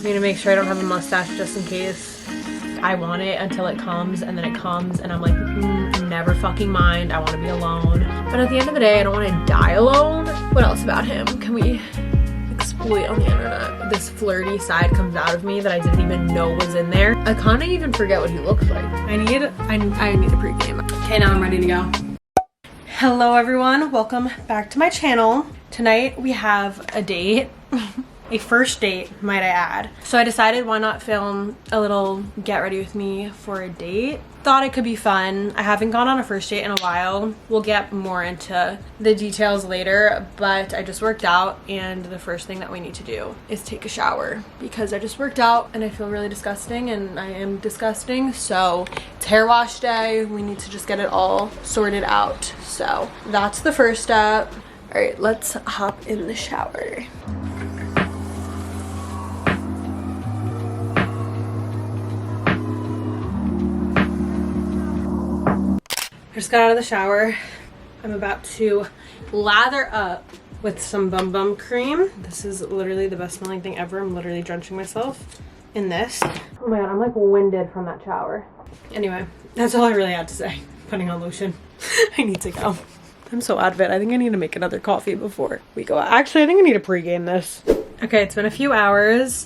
I'm gonna make sure I don't have a mustache just in case. I want it until it comes, and then it comes and I'm like, never fucking mind, I want to be alone. But at the end of the day, I don't want to die alone. What else about him can we exploit on the internet? This flirty side comes out of me that I didn't even know was in there. I kind of even forget what he looks like. I need a pregame. Okay, now I'm ready to go. Hello everyone, welcome back to my channel. Tonight we have a date. A first date, might I add. So I decided why not film a little get ready with me for a date. Thought it could be fun. I haven't gone on a first date in a while. We'll get more into the details later, but I just worked out and the first thing that we need to do is take a shower because I just worked out and I feel really disgusting and I am disgusting. So it's hair wash day. We need to just get it all sorted out. So that's the first step. All right, let's hop in the shower. I just got out of the shower. I'm about to lather up with some Bum Bum cream. This is literally the best smelling thing ever. I'm literally drenching myself in this. Oh my god, I'm like winded from that shower. Anyway, that's all I really had to say. Putting on lotion. I need to go. I'm so out of it. I think I need to make another coffee before we go out. Actually, I think I need to pregame this. Okay, it's been a few hours.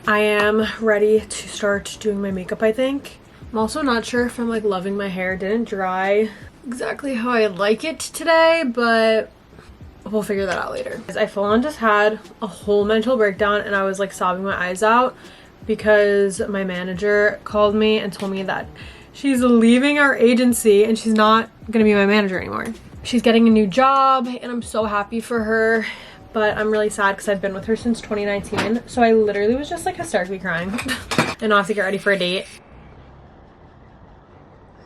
I am ready to start doing my makeup, I think. I'm also not sure if I'm like loving my hair. It didn't dry exactly how I like it today, but we'll figure that out later. I full on just had a whole mental breakdown and I was like sobbing my eyes out because my manager called me and told me that she's leaving our agency and she's not gonna be my manager anymore. She's getting a new job and I'm so happy for her, but I'm really sad because I've been with her since 2019. So I literally was just like hysterically crying and now I have to get ready for a date.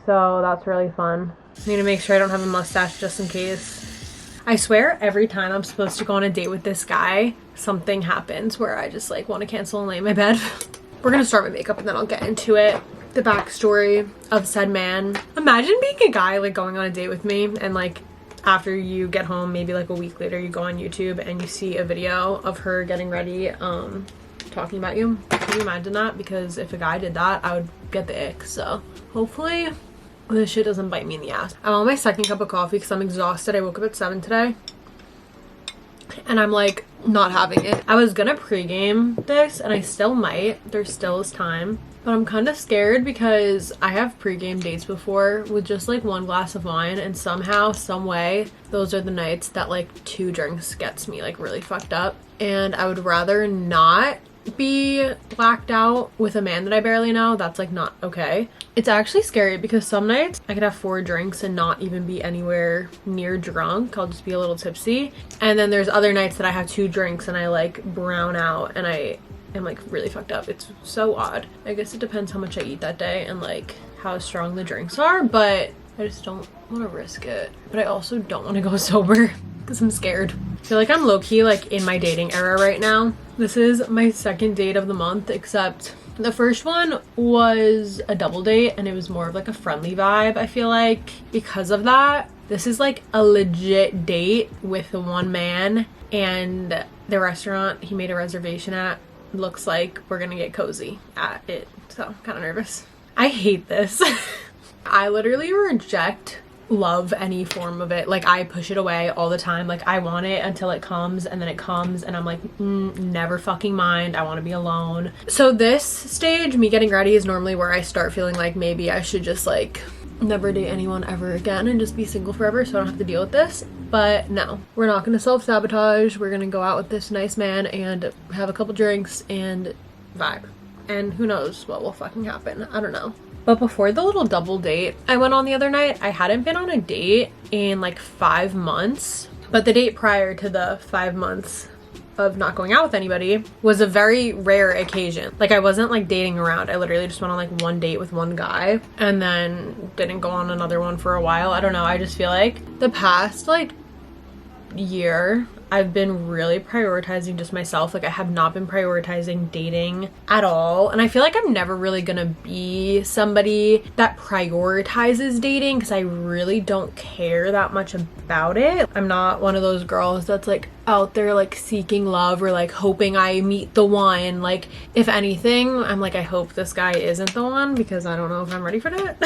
So that's really fun. I need to make sure I don't have a mustache just in case. I swear every time I'm supposed to go on a date with this guy, something happens where I just like want to cancel and lay in my bed. We're gonna start with makeup and then I'll get into it. The backstory of said man. Imagine being a guy like going on a date with me and like after you get home, maybe like a week later, you go on YouTube and you see a video of her getting ready, talking about you. Can you imagine that? Because if a guy did that, I would get the ick. So hopefully this shit doesn't bite me in the ass. I'm on my second cup of coffee because I'm exhausted. I woke up at 7 today and I'm like not having it. I was gonna pregame this and I still might. There still is time. But I'm kind of scared because I have pregame dates before with just like 1 glass of wine and somehow, some way, those are the nights that like 2 drinks gets me like really fucked up. And I would rather not be blacked out with a man that I barely know. That's like not okay. It's actually scary because some nights I could have 4 drinks and not even be anywhere near drunk. I'll just be a little tipsy. And then there's other nights that I have 2 drinks and I like brown out and I am like really fucked up. It's so odd. I guess it depends how much I eat that day and like how strong the drinks are, but I just don't want to risk it. But I also don't want to go sober because I'm scared. I feel like I'm low-key like in my dating era right now. This is my second date of the month, except the first one was a double date and it was more of like a friendly vibe. I feel like because of that, this is like a legit date with one man, and the restaurant he made a reservation at looks like we're gonna get cozy at it. So I'm kind of nervous. I hate this. I literally reject love any form of it. Like I push it away all the time. Like I want it until it comes, and then it comes and I'm like, never fucking mind, I want to be alone. So this stage, me getting ready, is normally where I start feeling like maybe I should just like never date anyone ever again and just be single forever so I don't have to deal with this. But no, we're not gonna self-sabotage. We're gonna go out with this nice man and have a couple drinks and vibe, and who knows what will fucking happen. I don't know. But before the little double date I went on the other night, I hadn't been on a date in like 5 months. But the date prior to the 5 months of not going out with anybody was a very rare occasion. Like I wasn't like dating around. I literally just went on like 1 date with one guy and then didn't go on another one for a while. I don't know. I just feel like the past like year I've been really prioritizing just myself. Like I have not been prioritizing dating at all. And I feel like I'm never really gonna be somebody that prioritizes dating because I really don't care that much about it. I'm not one of those girls that's like out there like seeking love or like hoping I meet the one. Like if anything, I'm like, I hope this guy isn't the one because I don't know if I'm ready for that.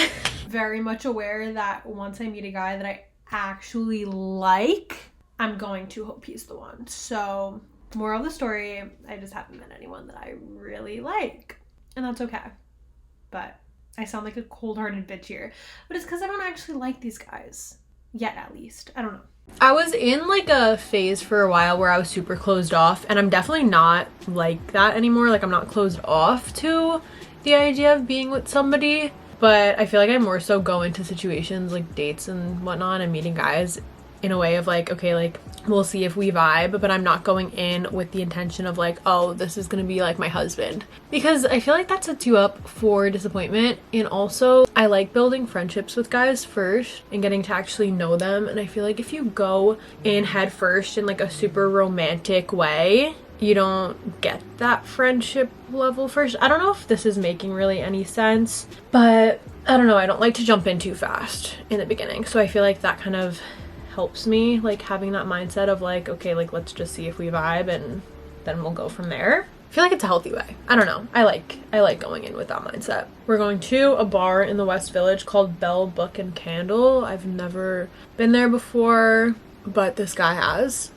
Very much aware that once I meet a guy that I actually like, I'm going to hope he's the one. So moral of the story, I just haven't met anyone that I really like, and that's okay. But I sound like a cold-hearted bitch here, but it's because I don't actually like these guys yet, at least. I don't know. I was in like a phase for a while where I was super closed off, and I'm definitely not like that anymore. Like I'm not closed off to the idea of being with somebody, but I feel like I more so go into situations like dates and whatnot and meeting guys in a way of like, okay, like we'll see if we vibe, but I'm not going in with the intention of like, oh, this is gonna be like my husband, because I feel like that sets you up for disappointment. And also I like building friendships with guys first and getting to actually know them, and I feel like if you go in head first in like a super romantic way, you don't get that friendship level first. I don't know if this is making really any sense, but I don't know, I don't like to jump in too fast in the beginning, so I feel like that kind of helps me, like having that mindset of like, okay, like let's just see if we vibe and then we'll go from there. I feel like it's a healthy way. I don't know, I like going in with that mindset. We're going to a bar in the West Village called Bell, Book and Candle. I've never been there before, but this guy has,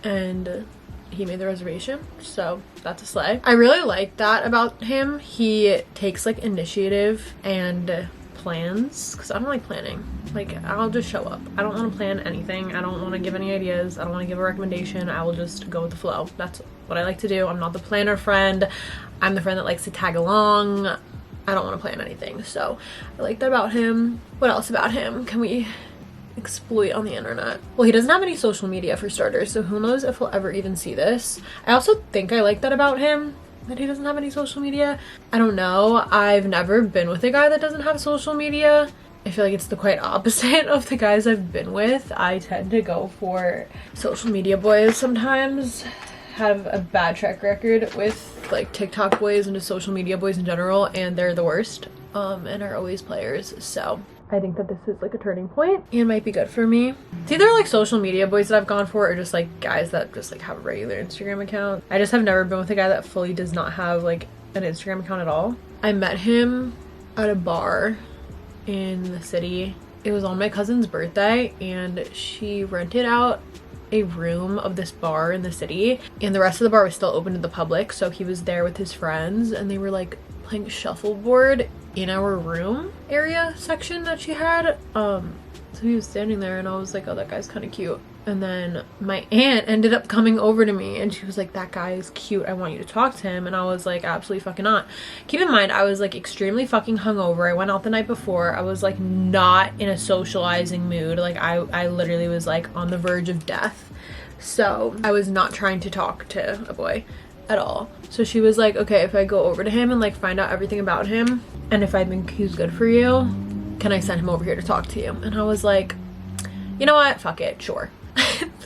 and he made the reservation, so that's a slay. I really like that about him. He takes like initiative and plans, because I don't like planning. Like I'll just show up. I don't want to plan anything. I don't want to give any ideas. I don't want to give a recommendation. I will just go with the flow. That's what I like to do. I'm not the planner friend. I'm the friend that likes to tag along. I don't want to plan anything, so I like that about him. What else about him can we exploit on the internet? Well, he doesn't have any social media for starters, so who knows if we'll ever even see this. I also think I like that about him, that he doesn't have any social media. I don't know, I've never been with a guy that doesn't have social media. I feel like it's the quite opposite of the guys I've been with. I tend to go for social media boys sometimes. Have a bad track record with like TikTok boys and just social media boys in general, and they're the worst and are always players. So I think that this is like a turning point and might be good for me. It's either like social media boys that I've gone for or just like guys that just like have a regular Instagram account. I just have never been with a guy that fully does not have like an Instagram account at all. I met him at a bar in the city. It was on my cousin's birthday, and she rented out a room of this bar in the city, and the rest of the bar was still open to the public, so he was there with his friends and they were like playing shuffleboard in our room area section that she had. So he was standing there and I was like, oh, that guy's kind of cute. And then my aunt ended up coming over to me and she was like, that guy is cute, I want you to talk to him. And I was like, absolutely fucking not. Keep in mind, I was like extremely fucking hungover. I went out the night before. I was like not in a socializing mood. Like I literally was like on the verge of death. So I was not trying to talk to a boy at all. So she was like, okay, if I go over to him and like find out everything about him, and if I think he's good for you, can I send him over here to talk to you? And I was like, you know what, fuck it, sure.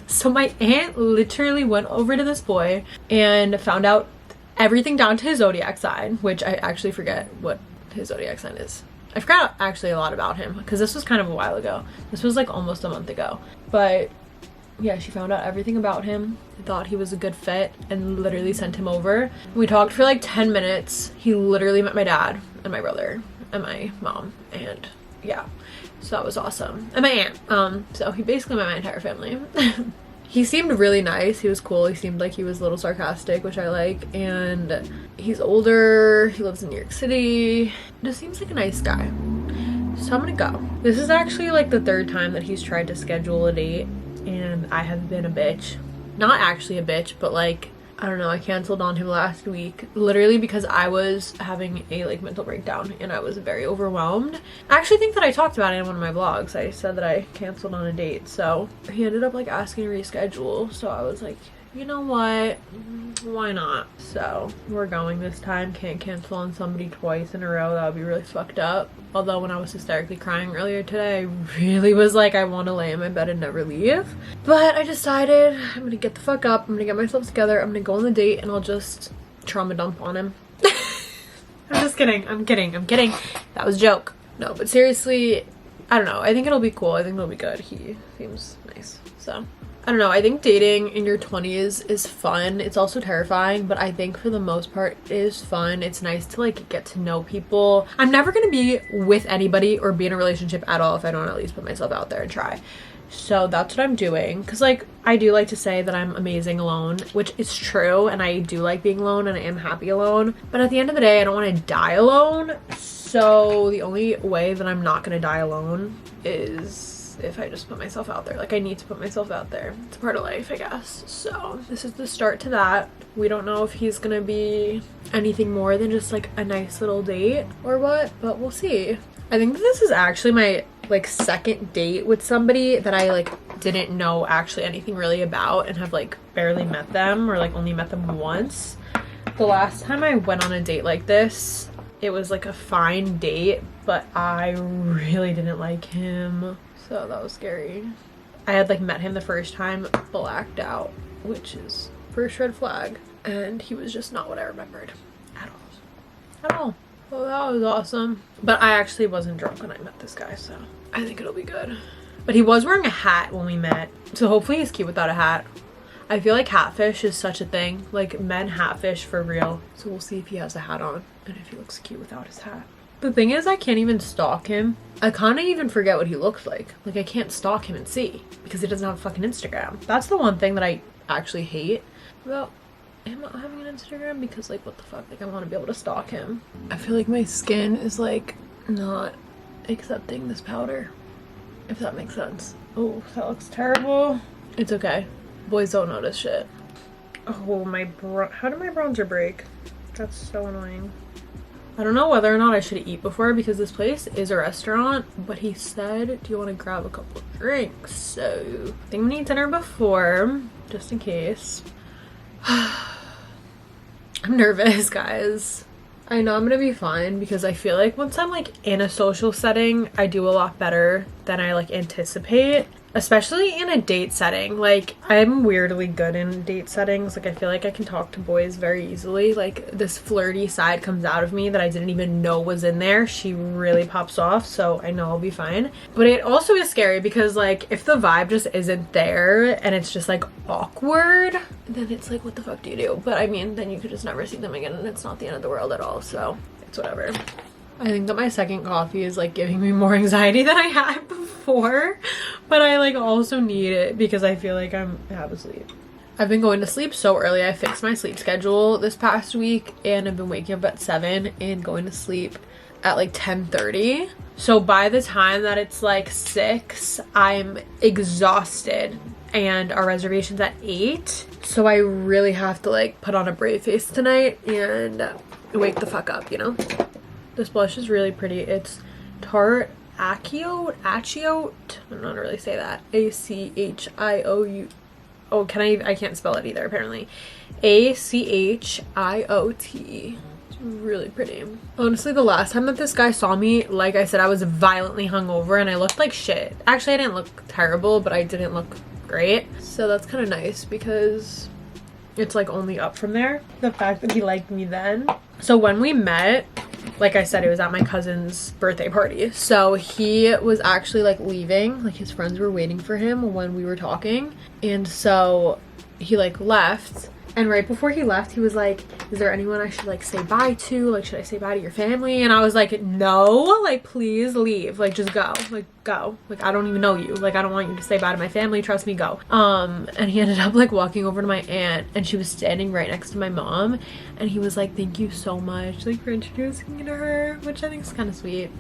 So my aunt literally went over to this boy and found out everything down to his zodiac sign, which I actually forget what his zodiac sign is. I forgot actually a lot about him because this was kind of a while ago. This was like almost a month ago. But yeah, she found out everything about him, thought he was a good fit, and literally sent him over. We talked for like 10 minutes. He literally met my dad and my brother and my mom, and yeah, so that was awesome. And my aunt. So he basically met my entire family. He seemed really nice. He was cool. He seemed like he was a little sarcastic, which I like. And he's older. He lives in New York City. Just seems like a nice guy. So I'm gonna go. This is actually like the third time that he's tried to schedule a date, and I have been a bitch. Not actually a bitch, but like, I don't know, I canceled on him last week literally because I was having a like mental breakdown and I was very overwhelmed. I actually think that I talked about it in one of my vlogs. I said that I canceled on a date, so he ended up like asking to reschedule, so I was like, you know what, why not? So we're going this time. Can't cancel on somebody twice in a row. That would be really fucked up. Although when I was hysterically crying earlier today, I really was like, I want to lay in my bed and never leave. But I decided I'm gonna get the fuck up. I'm gonna get myself together. I'm gonna go on the date and I'll just trauma dump on him. I'm just kidding. I'm kidding. That was a joke. No, but seriously, I don't know. I think it'll be cool. I think it'll be good. He seems nice. So I don't know. I think dating in your 20s is fun. It's also terrifying, but I think for the most part it is fun. It's nice to like get to know people. I'm never gonna be with anybody or be in a relationship at all if I don't at least put myself out there and try. So that's what I'm doing, because like I do like to say that I'm amazing alone, which is true, and I do like being alone and I am happy alone, but at the end of the day I don't want to die alone. So the only way that I'm not gonna die alone is if I just put myself out there. Like I need to put myself out there. It's a part of life, I guess. So this is the start to that. We don't know if he's gonna be anything more than just like a nice little date or what, but we'll see. I think that this is actually my like second date with somebody that I like didn't know actually anything really about and have like barely met them or like only met them once. The last time I went on a date like this, it was like a fine date, but I really didn't like him. So that was scary. I had like met him the first time, blacked out, which is first red flag. And he was just not what I remembered at all. At all. Well, that was awesome. But I actually wasn't drunk when I met this guy, so I think it'll be good. But he was wearing a hat when we met, so hopefully he's cute without a hat. I feel like hatfish is such a thing. Like men hatfish for real. So we'll see if he has a hat on and if he looks cute without his hat. The thing is, I can't even stalk him. I kind of even forget what he looks like. Like I can't stalk him and see because he doesn't have a fucking Instagram. That's the one thing that I actually hate about him not having an Instagram, because like what the fuck, like I want to be able to stalk him. I feel like my skin is like not accepting this powder, if that makes sense. Oh, that looks terrible. It's okay, boys don't notice shit. Oh, how did my bronzer break? That's so annoying. I don't know whether or not I should eat before because this place is a restaurant, but he said, do you want to grab a couple of drinks? So I think we need dinner before, just in case. I'm nervous, guys. I know I'm gonna be fine because I feel like once I'm like in a social setting, I do a lot better than I like anticipate, especially in a date setting. Like I'm weirdly good in date settings. Like I feel like I can talk to boys very easily. Like this flirty side comes out of me that I didn't even know was in there. She really pops off, so I know I'll be fine. But it also is scary because like if the vibe just isn't there and it's just like awkward, then it's like what the fuck do you do? But I mean, then you could just never see them again and it's not the end of the world at all, so it's whatever. I think that my second coffee is like giving me more anxiety than I had before, but I like also need it because I feel like I'm half asleep. I've been going to sleep so early. I fixed my sleep schedule this past week and I've been waking up at 7 and going to sleep at like 10:30. So by the time that it's like 6, I'm exhausted and our reservation's at 8. So I really have to like put on a brave face tonight and wake the fuck up, you know? This blush is really pretty. It's Tarte Achiote. I don't know how to really say that. A-C-H-I-O-U. Oh, I can't spell it either, apparently. A-C-H-I-O-T. It's really pretty. Honestly, the last time that this guy saw me, like I said, I was violently hungover and I looked like shit. Actually, I didn't look terrible, but I didn't look great. So that's kind of nice because it's like only up from there. The fact that he liked me then. So when we met, like I said, it was at my cousin's birthday party. So he was actually like leaving, like his friends were waiting for him when we were talking. And so he like left. And right before he left, he was like, is there anyone I should like say bye to? Like, should I say bye to your family? And I was like, no, like, please leave. Like, just go. Like, go. Like, I don't even know you. Like, I don't want you to say bye to my family. Trust me, go. And he ended up like walking over to my aunt and she was standing right next to my mom. And he was like, thank you so much, like, for introducing me to her, which I think is kind of sweet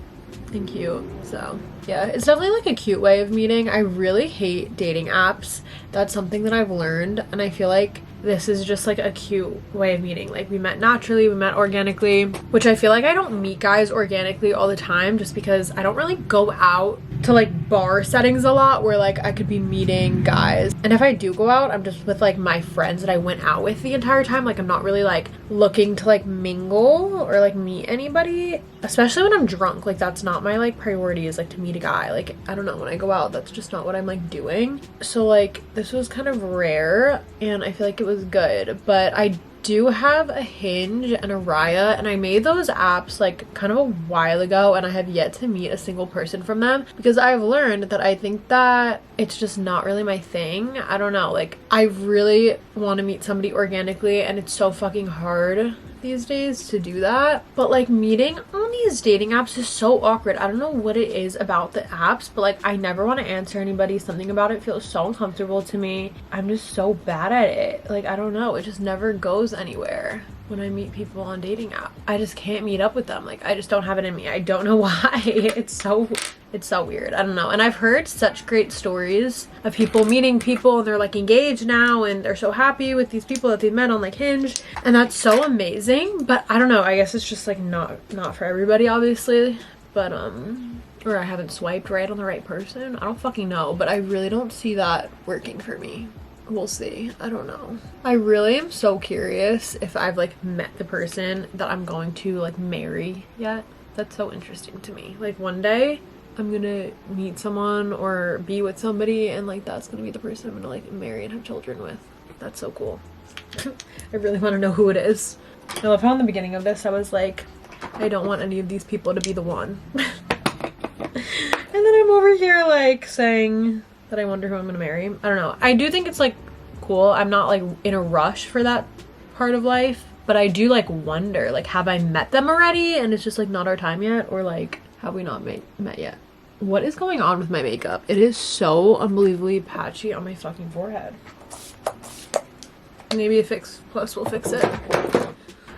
and cute. So yeah, it's definitely like a cute way of meeting. I really hate dating apps. That's something that I've learned, and I feel like this is just like a cute way of meeting. Like we met naturally, we met organically, which I feel like I don't meet guys organically all the time just because I don't really go out to like bar settings a lot where like I could be meeting guys, and if I do go out, I'm just with like my friends that I went out with the entire time. Like I'm not really like looking to like mingle or like meet anybody, especially when I'm drunk. Like that's not my like priority, is like to meet a guy. Like I don't know, when I go out, that's just not what I'm like doing. So like this was kind of rare and I feel like it was good. But I do have a Hinge and a Raya, and I made those apps like kind of a while ago, and I have yet to meet a single person from them because I've learned that I think that it's just not really my thing. I don't know, like I really want to meet somebody organically, and it's so fucking hard these days to do that. But like meeting on these dating apps is so awkward. I don't know what it is about the apps, but like I never want to answer anybody. Something about it feels so uncomfortable to me. I'm just so bad at it. Like I don't know, it just never goes anywhere when I meet people on dating app. I just can't meet up with them. Like I just don't have it in me. I don't know why. It's so weird. I don't know. And I've heard such great stories of people meeting people and they're like engaged now and they're so happy with these people that they've met on like Hinge, and that's so amazing. But I don't know, I guess it's just like not for everybody, obviously. But or I haven't swiped right on the right person. I don't fucking know, but I really don't see that working for me. We'll see. I don't know. I really am so curious if I've like met the person that I'm going to like marry yet. That's so interesting to me. Like one day I'm gonna meet someone or be with somebody and like that's gonna be the person I'm gonna like marry and have children with. That's so cool. I really want to know who it is. I love how in the beginning of this I was like, I don't want any of these people to be the one. And then I'm over here like saying that I wonder who I'm gonna marry. I don't know. I do think it's like cool. I'm not like in a rush for that part of life, but I do like wonder, like have I met them already and it's just like not our time yet, or like have we not met yet? What is going on with my makeup? It is so unbelievably patchy on my fucking forehead. Maybe a Fix Plus will fix it.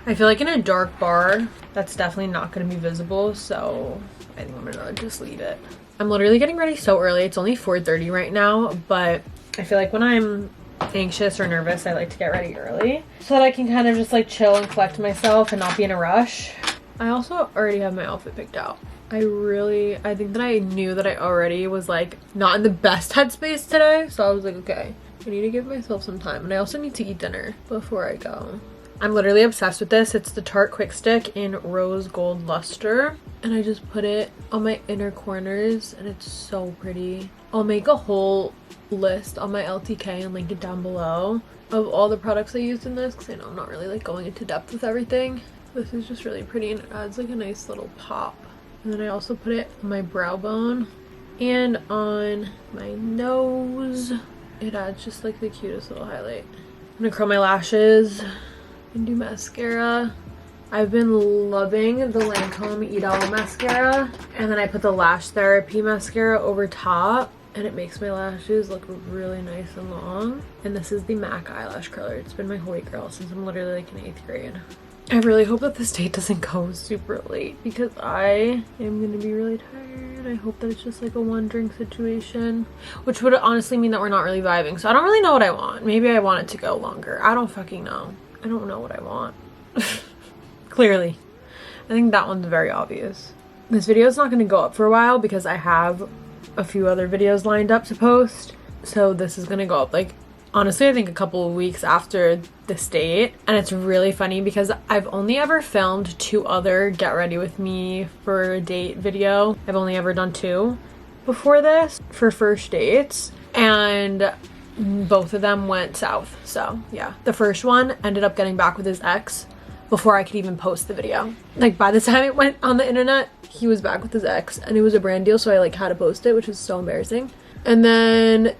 I feel like in a dark bar that's definitely not going to be visible, so I think I'm gonna just leave it. I'm literally getting ready so early. It's only 4:30 right now, but I feel like when I'm anxious or nervous, I like to get ready early so that I can kind of just like chill and collect myself and not be in a rush. I also already have my outfit picked out. I think that I knew that I already was like not in the best headspace today, so I was like, okay, I need to give myself some time, and I also need to eat dinner before I go. I'm literally obsessed with this. It's the Tarte Quick Stick in Rose Gold Luster, and I just put it on my inner corners and it's so pretty. I'll make a whole list on my LTK and link it down below of all the products I used in this, because I know I'm not really like going into depth with everything. This is just really pretty and it adds like a nice little pop. And then I also put it on my brow bone and on my nose. It adds just like the cutest little highlight. I'm gonna curl my lashes and do mascara. I've been loving the Lancome Idol mascara, and then I put the Lash Therapy mascara over top, and it makes my lashes look really nice and long. And this is the MAC eyelash curler. It's been my holy grail since I'm literally like in 8th grade. I really hope that this date doesn't go super late because I am gonna be really tired. I hope that it's just like a one drink situation, which would honestly mean that we're not really vibing. So I don't really know what I want. Maybe I want it to go longer. I don't fucking know. I don't know what I want. Clearly. I think that one's very obvious. This video is not going to go up for a while because I have a few other videos lined up to post. So this is going to go up like, honestly, I think a couple of weeks after this date. And it's really funny because I've only ever filmed 2 other get ready with me for a date video. I've only ever done 2 before this for first dates. And both of them went south. So yeah, the first one ended up getting back with his ex before I could even post the video. Like by the time it went on the internet, he was back with his ex and it was a brand deal, so I like had to post it, which was so embarrassing. And then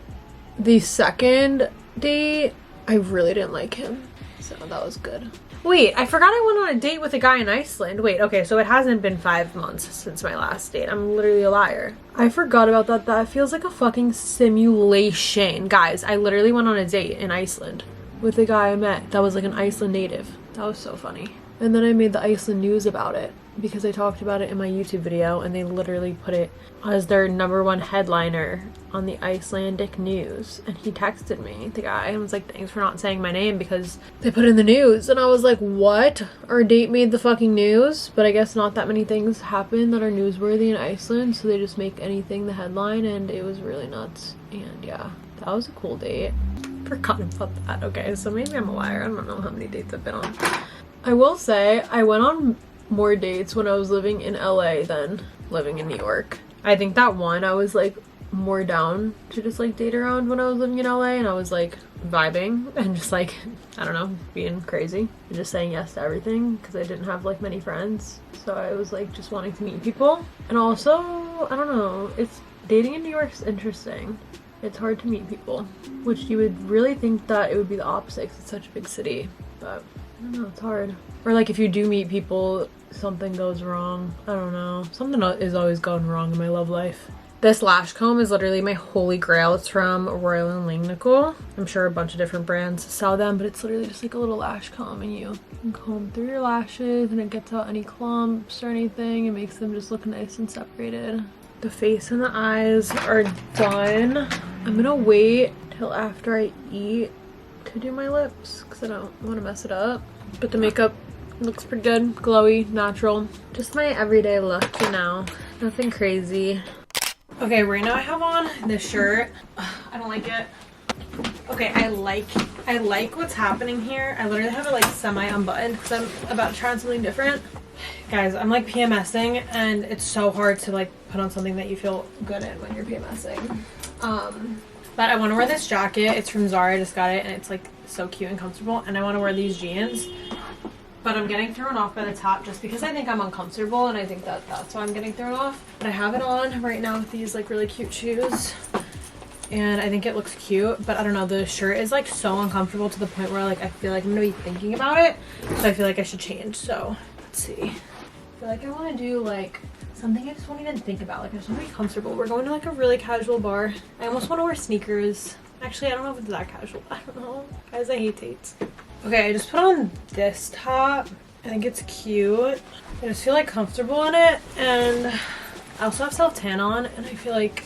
the second date, I really didn't like him, so that was good. Wait, I forgot I went on a date with a guy in Iceland. Wait, okay, so it hasn't been 5 months since my last date. I'm literally a liar. I forgot about that. That feels like a fucking simulation. Guys, I literally went on a date in Iceland with a guy I met that was like an Iceland native. That was so funny. And then I made the Iceland news about it because I talked about it in my YouTube video, and they literally put it as their #1 headliner on the Icelandic news. And he texted me, the guy, and was like, thanks for not saying my name because they put it in the news. And I was like, what? Our date made the fucking news? But I guess not that many things happen that are newsworthy in Iceland, so they just make anything the headline, and it was really nuts. And yeah, that was a cool date. Forgot about that. Okay, so maybe I'm a liar. I don't know how many dates I've been on. I will say I went on more dates when I was living in LA than living in New York. I think that one I was like more down to just like date around when I was living in LA, and I was like vibing and just like, I don't know, being crazy and just saying yes to everything because I didn't have like many friends. So I was like just wanting to meet people. And also, I don't know, it's dating in New York's interesting. It's hard to meet people, which you would really think that it would be the opposite because it's such a big city, but I don't know, it's hard. Or like if you do meet people, something goes wrong. I don't know. Something is always going wrong in my love life. This lash comb is literally my holy grail. It's from Royal and Langnickel. I'm sure a bunch of different brands sell them, but it's literally just like a little lash comb, and you can comb through your lashes and it gets out any clumps or anything. It makes them just look nice and separated. The face and the eyes are done. I'm gonna wait till after I eat to do my lips because I don't want to mess it up. But the makeup looks pretty good, glowy, natural. Just my everyday look, you know, nothing crazy. Okay, right now I have on this shirt. I don't like it. Okay, I like what's happening here. I literally have it like semi unbuttoned because I'm about to try on something different. Guys, I'm like PMSing, and it's so hard to like put on something that you feel good in when you're PMSing. But I want to wear this jacket. It's from Zara. I just got it, and it's like so cute and comfortable. And I want to wear these jeans, but I'm getting thrown off by the top just because I think I'm uncomfortable, and I think that that's why I'm getting thrown off. But I have it on right now with these like really cute shoes, and I think it looks cute. But I don't know, the shirt is like so uncomfortable to the point where like I feel like I'm gonna be thinking about it, so I feel like I should change. So let's see. I feel like I want to do like something I just won't even think about. Like I just want to be comfortable. We're going to like a really casual bar. I almost want to wear sneakers. Actually, I don't know if it's that casual. I don't know. Guys, I hate dates. Okay, I just put on this top. I think it's cute. I just feel like comfortable in it. And I also have self-tan on, and I feel like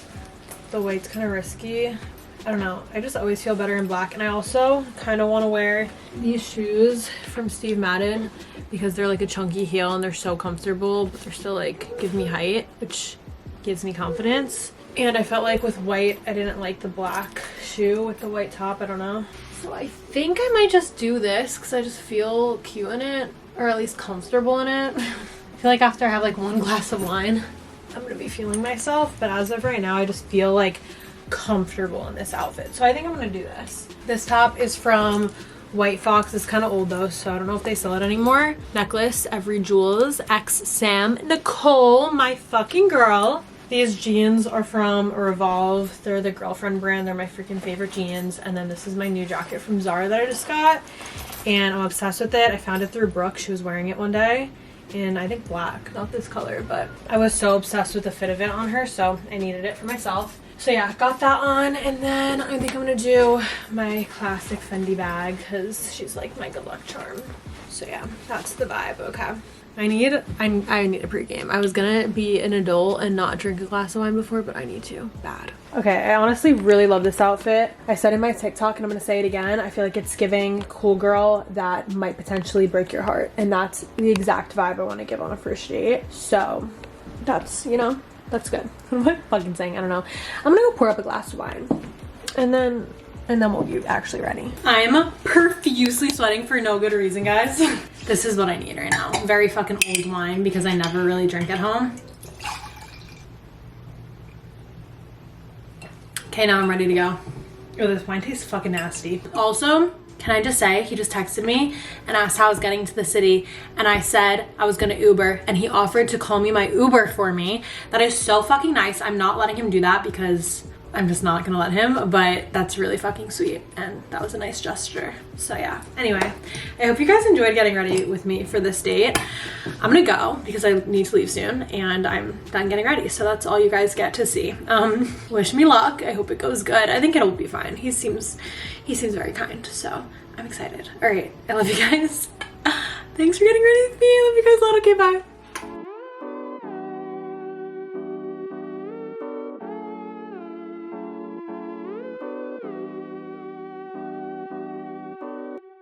the white's kind of risky. I don't know. I just always feel better in black. And I also kind of want to wear these shoes from Steve Madden because they're like a chunky heel and they're so comfortable, but they're still like give me height, which gives me confidence. And I felt like with white, I didn't like the black shoe with the white top. I don't know. So I think I might just do this because I just feel cute in it, or at least comfortable in it. I feel like after I have like one glass of wine, I'm gonna be feeling myself. But as of right now, I just feel like comfortable in this outfit. So I think I'm gonna do this. This top is from White Fox. It's kind of old though, so I don't know if they sell it anymore. Necklace, Every Jewels, X Sam Nicole, my fucking girl. These jeans are from Revolve. They're the girlfriend brand. They're my freaking favorite jeans. And then this is my new jacket from Zara that I just got, and I'm obsessed with it. I found it through Brooke. She was wearing it one day, and I think black, not this color, but I was so obsessed with the fit of it on her, so I needed it for myself. So yeah, got that on, and then I think I'm gonna do my classic Fendi bag because she's like my good luck charm. So yeah, that's the vibe. Okay, I need a pregame. I was gonna be an adult and not drink a glass of wine before, but I need to bad. Okay, I honestly really love this outfit. I said in my TikTok, and I'm gonna say it again, I feel like it's giving cool girl that might potentially break your heart, and that's the exact vibe I want to give on a first date. So that's, you know, that's good. What am I fucking saying? I don't know. I'm gonna go pour up a glass of wine, and then we'll be actually ready. I'm profusely sweating for no good reason, guys. This is what I need right now. Very fucking old wine because I never really drink at home. Okay, now I'm ready to go. Oh, this wine tastes fucking nasty. Also, can I just say, he just texted me and asked how I was getting to the city, and I said I was gonna Uber, and he offered to call me my Uber for me. That is so fucking nice. I'm not letting him do that because I'm just not gonna let him, but that's really fucking sweet, and that was a nice gesture. So yeah, anyway, I hope you guys enjoyed getting ready with me for this date. I'm gonna go because I need to leave soon, and I'm done getting ready, so that's all you guys get to see. Wish me luck. I hope it goes good. I think it'll be fine. He seems very kind, so I'm excited. All right, I love you guys. Thanks for getting ready with me. I love you guys a lot. Okay, bye.